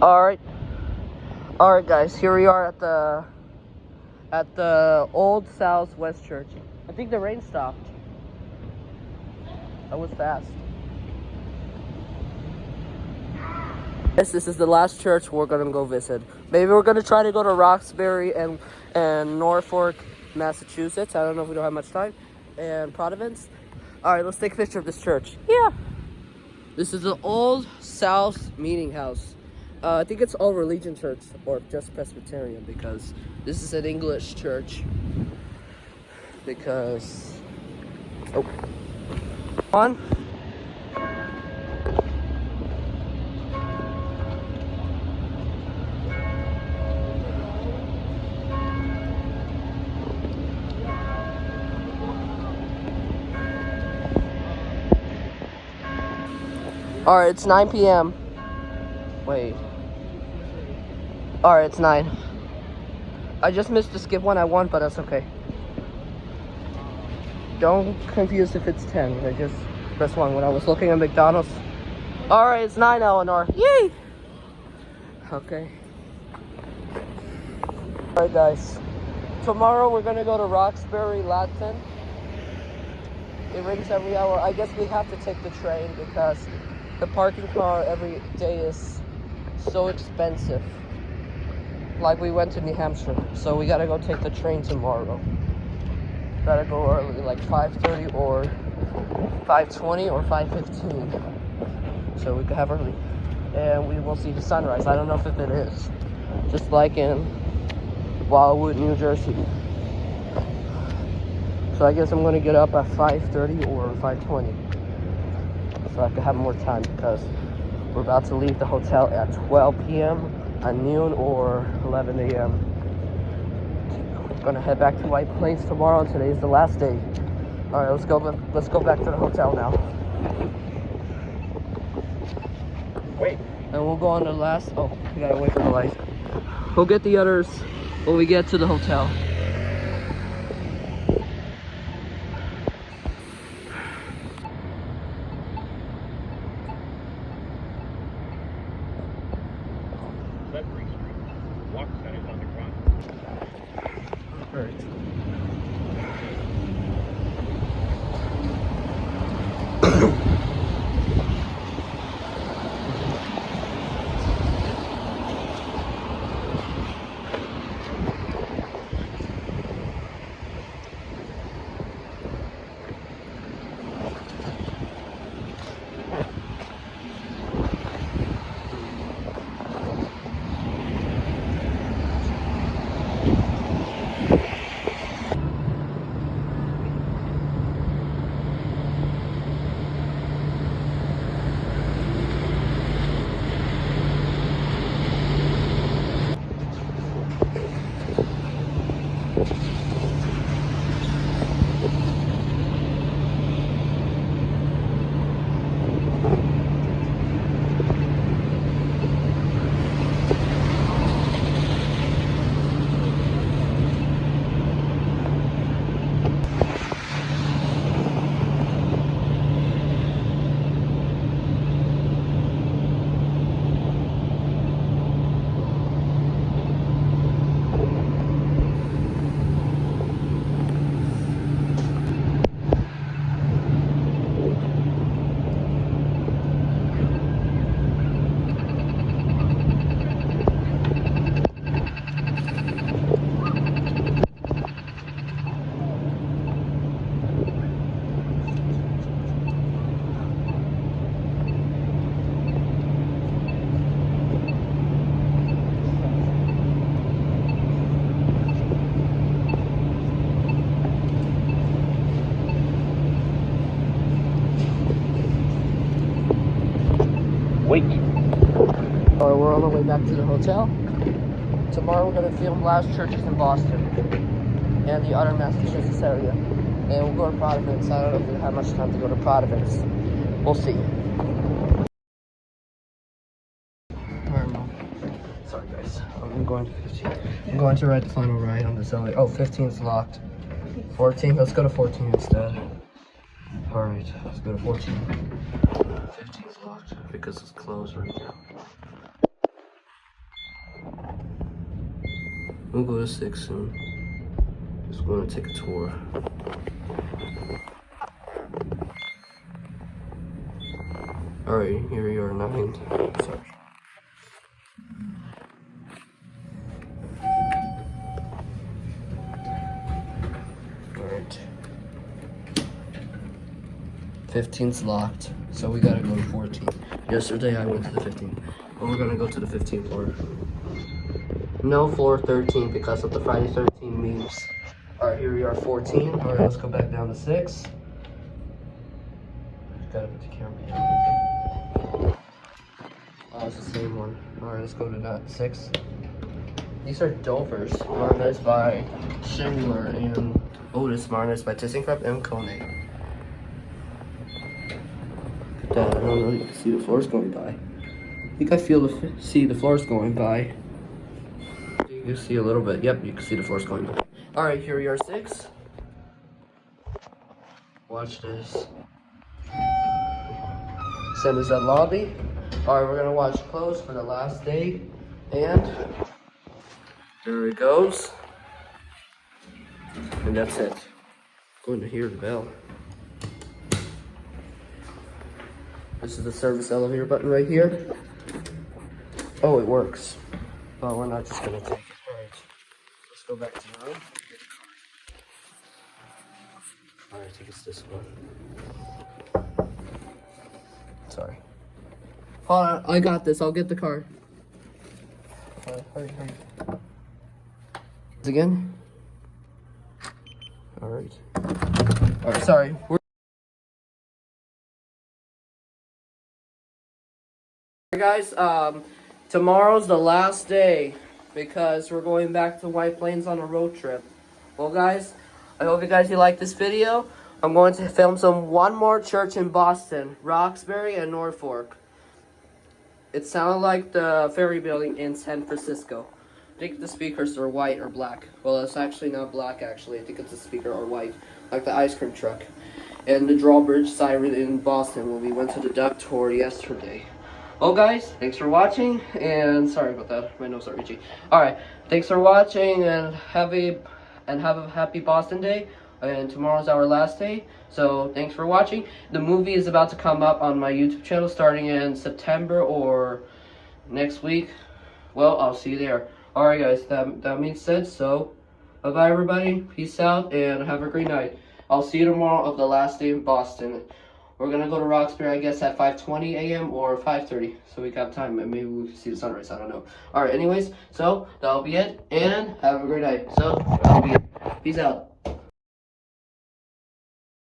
Alright. Alright guys, here we are at the Old Southwest Church. I think the rain stopped. That was fast. Yes, this is the last church we're gonna go visit. Maybe we're gonna try to go to Roxbury and Norfolk, Massachusetts. I don't know if we don't have much time. And Providence. Alright, let's take a picture of this church. Yeah. This is the Old South Meeting House. I think it's all religion church or just Presbyterian because this is an English church. Because on. Alright, it's 9 p.m. Wait. Alright, it's 9. I just missed the skip one I won, but that's okay. Don't confuse if it's 10. I just pressed 1 when I was looking at McDonald's. Alright, it's 9, Elinor. Yay! Okay. Alright, guys. Tomorrow we're gonna go to Roxbury, Latin. It rains every hour. I guess we have to take the train because the parking car every day is so expensive. Like we went to New Hampshire, so we gotta go take the train tomorrow. Gotta go early, like 5:30 or 5:20 or 5:15, so we could have early, and we will see the sunrise. I don't know if it is, just like in Wildwood, New Jersey. So I guess I'm gonna get up at 5:30 or 5:20, so I could have more time because we're about to leave the hotel at 12 p.m. at noon or 11 a.m. Gonna head back to White Plains tomorrow, and today's the last day. All right, let's go back to the hotel now. Wait. And we'll go on the last. Oh, we gotta wait for the light. We'll get the others when we get to the hotel. Wait. Alright, we're on the way back to the hotel. Tomorrow we're gonna film last churches in Boston and the other Massachusetts area. And we'll go to Providence. I don't know if we have much time to go to Providence. We'll see. Alright, Mom. Sorry guys. I'm going to 15. I'm going to ride the final ride on this LA. Oh, 15 is locked. 14. Let's go to 14 instead. Alright, let's go to 14. 15 is locked because it's closed right now. We'll go to 6 soon. Just want to take a tour. Alright, here we are, 9. Sorry. Alright. 15's locked, so we gotta go to 14. Yesterday I went to the 15, but we're gonna go to the 15th floor. No floor 13 because of the Friday 13 memes. Alright, here we are, 14. Alright, let's go back down to 6. Gotta put the camera down. Oh, it's the same one. Alright, let's go to that 6. These are Dovers, modernized by Schindler and Otis, modernized by ThyssenKrupp and Koenig. I don't know, you can see the floors going by. I think I see the floors going by. You can see a little bit. Yep, you can see the floors going by. Alright, here we are, 6. Watch this. Send us that lobby. Alright, we're gonna watch close for the last day. And there it goes. And that's it. Going to hear the bell. This is the service elevator button right here. Oh, it works. But we're not just gonna take it. Alright. Let's go back to the room. Get the card. Alright, I think it's this one. Sorry. Hold on, I got this. I'll get the card. Hurry. Again? Alright. Alright, sorry. Guys, tomorrow's the last day because we're going back to White Plains on a road trip. Well, guys, I hope you like this video. I'm going to film one more church in Boston, Roxbury and Norfolk. It sounded like the ferry building in San Francisco. I think the speakers are white or black. Well, it's actually not black, actually. I think it's a speaker or white, like the ice cream truck. And the drawbridge siren in Boston when we went to the duck tour yesterday. Well, guys, thanks for watching, and sorry about that, my nose are itchy. Alright, thanks for watching, and have a happy Boston Day, and tomorrow's our last day, so thanks for watching. The movie is about to come up on my YouTube channel starting in September or next week. Well, I'll see you there. Alright, guys, that being said, so bye-bye, everybody, peace out, and have a great night. I'll see you tomorrow of the last day in Boston. We're gonna go to Roxbury, I guess, at 5:20 a.m. or 5:30, so we got time, and maybe we can see the sunrise, I don't know. Alright, anyways, so that'll be it, and have a great night. So, that'll be it. Peace out.